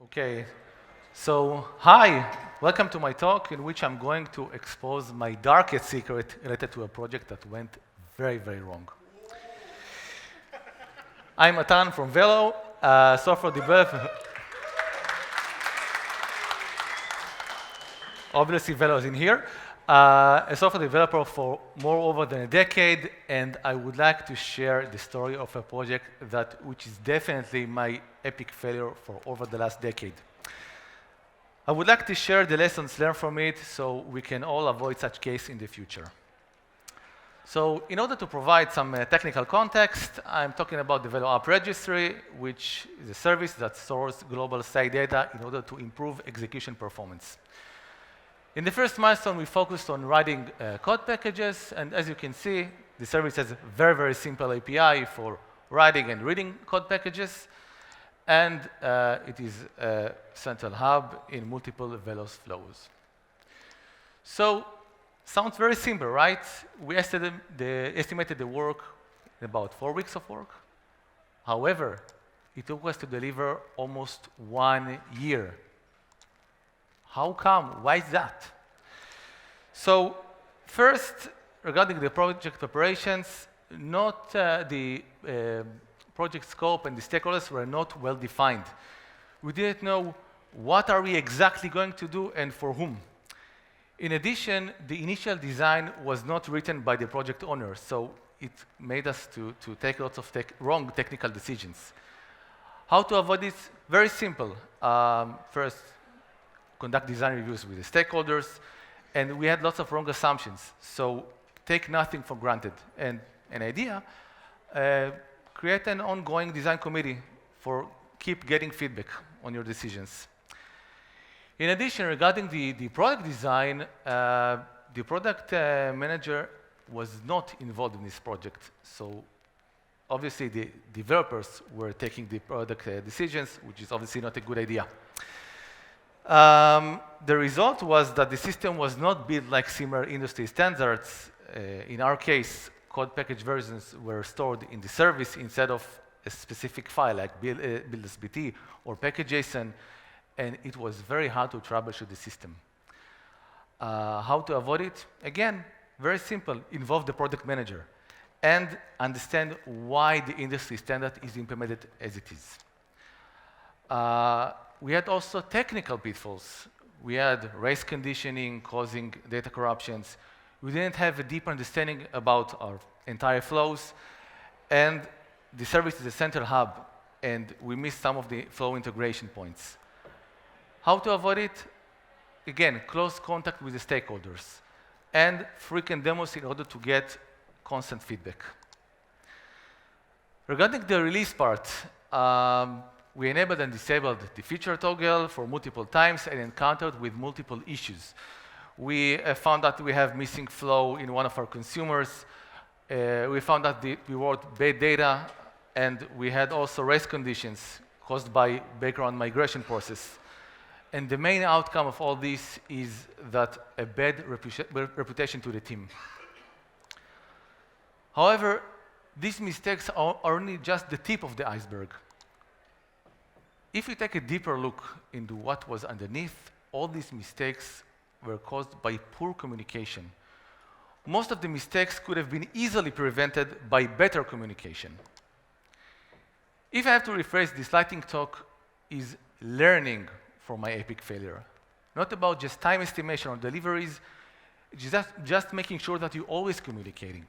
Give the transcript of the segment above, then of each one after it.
Okay, so hi, welcome to my talk in which I'm going to expose my darkest secret related to a project that went very, very wrong. I'm Matan from Velo, software developer. Obviously, Velo is in here. A software developer for more over than a decade, and I would like to share the story of a project which is definitely my epic failure for over the last decade. I would like to share the lessons learned from it so we can all avoid such case in the future. So in order to provide some technical context, I'm talking about the Velo App Registry, which is a service that stores global site data in order to improve execution performance. In the first milestone, we focused on writing code packages, and as you can see, the service has a very, very simple API for writing and reading code packages, and it is a central hub in multiple Velos flows. So, sounds very simple, right? We estimated the work in about 4 weeks of work. However, it took us to deliver almost 1 year. How come? Why is that? So first, regarding the project operations, the project scope and the stakeholders were not well defined. We didn't know what are we exactly going to do and for whom. In addition, the initial design was not written by the project owner, so it made us to take lots of wrong technical decisions. How to avoid this? Very simple. First, conduct design reviews with the stakeholders, and we had lots of wrong assumptions. So take nothing for granted. And an idea, create an ongoing design committee for keep getting feedback on your decisions. In addition, regarding the product design, the product manager was not involved in this project. So obviously, the developers were taking the product decisions, which is obviously not a good idea. The result was that the system was not built like similar industry standards. In our case, code package versions were stored in the service instead of a specific file like build.sbt or package.json, and it was very hard to troubleshoot the system. How to avoid it? Again, very simple. Involve the product manager and understand why the industry standard is implemented as it is. We had also technical pitfalls. We had race conditioning causing data corruptions. We didn't have a deep understanding about our entire flows. And the service is a central hub, and we missed some of the flow integration points. How to avoid it? Again, close contact with the stakeholders and frequent demos in order to get constant feedback. Regarding the release part, we enabled and disabled the feature toggle for multiple times and encountered with multiple issues. We found that we have missing flow in one of our consumers. We found that we wrote bad data, and we had also race conditions caused by background migration process. And the main outcome of all this is that a bad reputation to the team. However, these mistakes are only just the tip of the iceberg. If we take a deeper look into what was underneath, all these mistakes were caused by poor communication. Most of the mistakes could have been easily prevented by better communication. If I have to rephrase this lightning talk, is learning from my epic failure. Not about just time estimation or deliveries, just making sure that you're always communicating.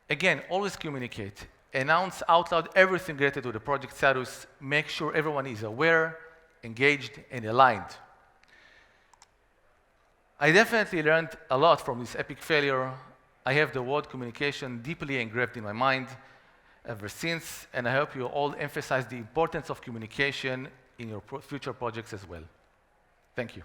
Again, always communicate. Announce out loud everything related to the project status. Make sure everyone is aware, engaged, and aligned. I definitely learned a lot from this epic failure. I have the word communication deeply engraved in my mind ever since, and I hope you all emphasize the importance of communication in your future projects as well. Thank you.